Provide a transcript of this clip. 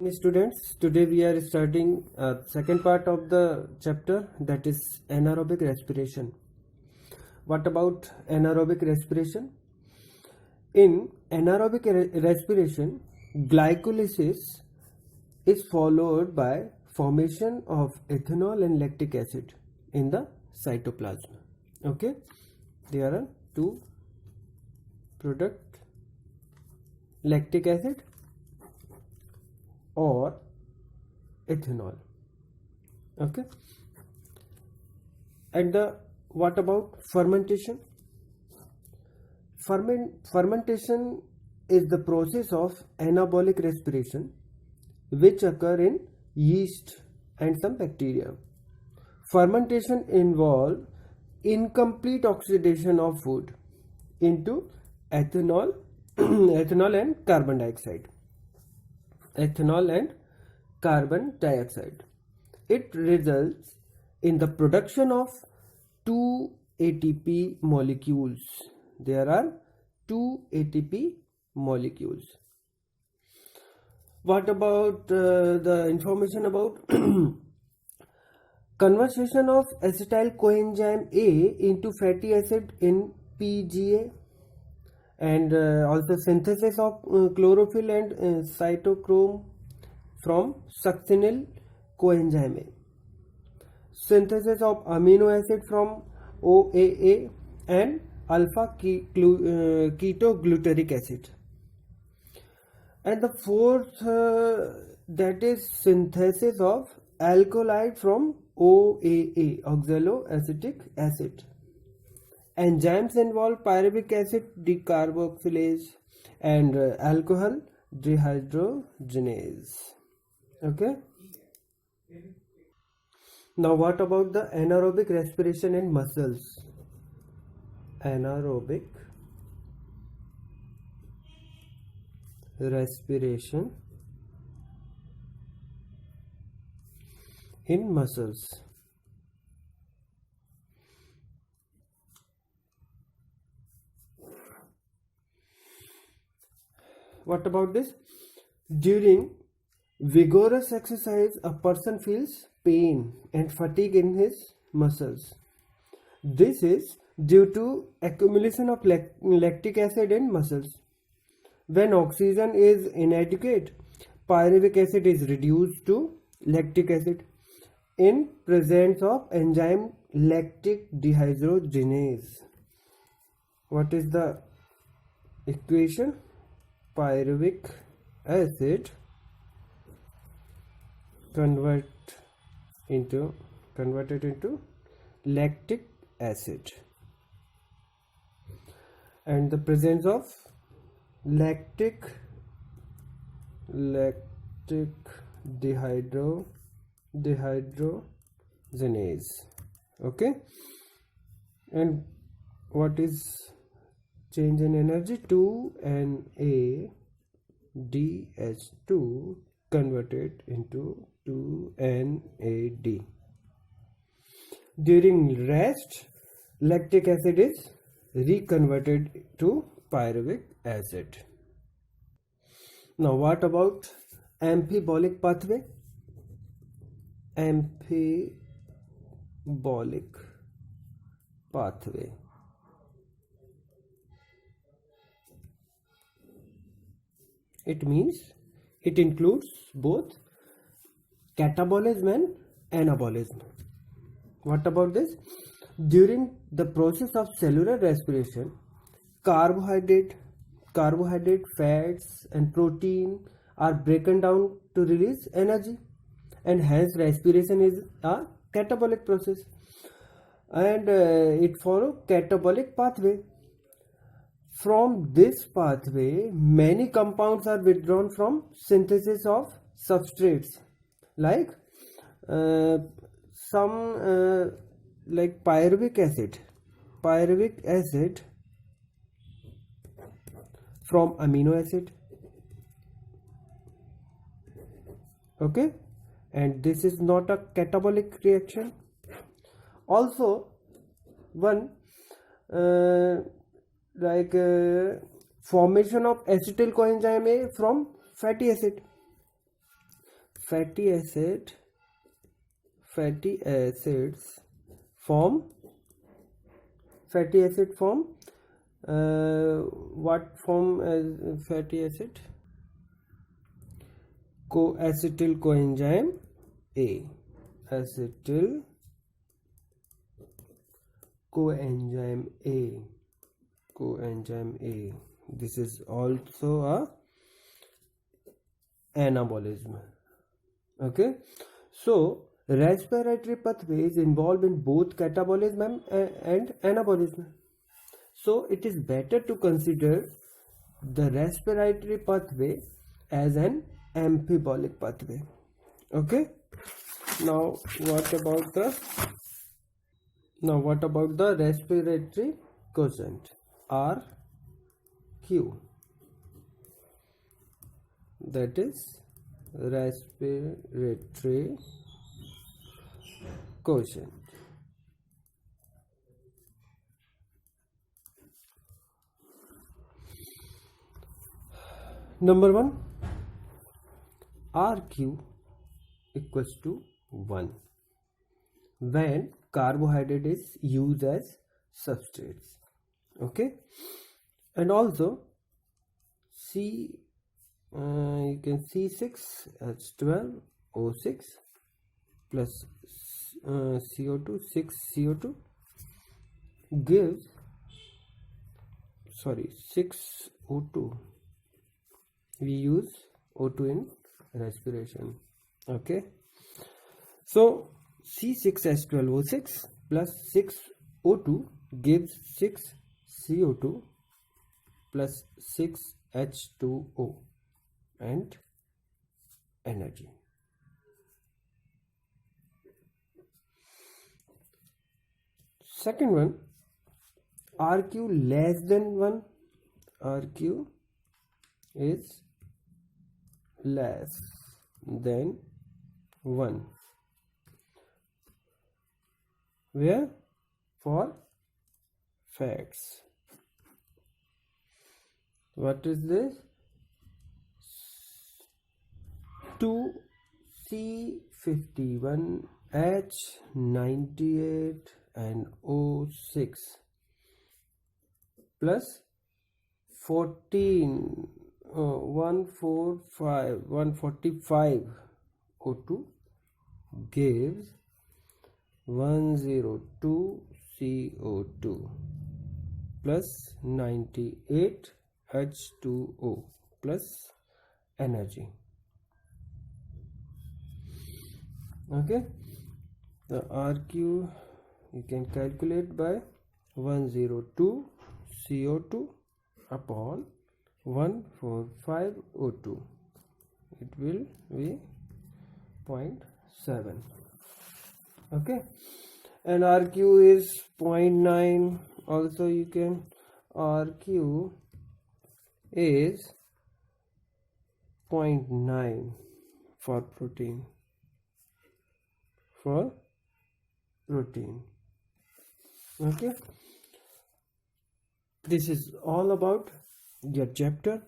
Students, today we are starting second part of the chapter, that is anaerobic respiration. What about anaerobic respiration? In anaerobic respiration, glycolysis is followed by formation of ethanol and lactic acid in the cytoplasm. Okay, there are two products, lactic acid or ethanol. Okay, and what about fermentation? Fermentation is the process of anabolic respiration which occur in yeast and some bacteria. Fermentation involves incomplete oxidation of food into ethanol ethanol and carbon dioxide. It results in the production of two ATP molecules. There are two ATP molecules. What about the information about conversion of acetyl coenzyme A into fatty acid in PGA, and also synthesis of chlorophyll and cytochrome from succinyl coenzyme A, synthesis of amino acid from OAA and alpha ketogluteric acid, and the fourth that is synthesis of alkaloid from OAA, oxaloacetic acid. Enzymes involve pyruvic acid decarboxylase and alcohol dehydrogenase. Okay. Now what about the anaerobic respiration in muscles? Anaerobic respiration in muscles. What about this? During vigorous exercise, a person feels pain and fatigue in his muscles. This is due to accumulation of lactic acid in muscles. When oxygen is inadequate, pyruvic acid is reduced to lactic acid in presence of enzyme lactic dehydrogenase. What is the equation? Pyruvic acid converted into lactic acid, and the presence of lactic dehydrogenase. Okay, and what is change in energy? 2NADH2 converted into 2NAD. During rest, lactic acid is reconverted to pyruvic acid. Now what about amphibolic pathway? Amphibolic pathway. It means it includes both catabolism and anabolism. What about this? During the process of cellular respiration, carbohydrate, fats and protein are broken down to release energy, and hence respiration is a catabolic process, and it follows catabolic pathway. From this pathway, many compounds are withdrawn from synthesis of substrates, like like pyruvic acid from amino acid. Okay, and this is not a catabolic reaction. Also, one formation of acetyl coenzyme A from fatty acid. fatty acids form what form as fatty acid? Acetyl coenzyme A. Acetyl coenzyme A. This is also a anabolism. Okay, so respiratory pathway is involved in both catabolism and anabolism. So it is better to consider the respiratory pathway as an amphibolic pathway. Okay, now what about the respiratory quotient, RQ? That is respiratory quotient. Number 1, RQ equals to 1 when carbohydrate is used as substrates. Okay, and also you can C6H12O6 plus CO2, 6CO2 gives 6O2. We use O2 in respiration. Okay, so C6H12O6 plus 6O2 gives 6CO2 plus 6H2O and energy. Second one, RQ less than 1. RQ is less than 1. Where? For fats. What is this? 2C51H98 and O6 plus 145 O2 gives 102 CO2 plus 98 H2O plus energy. Okay, the RQ you can calculate by 102 CO2 upon 145 O2. It will be 0.7. Okay, and RQ is 0.9. Also you can, RQ is 0.9 for protein. Okay, this is all about your chapter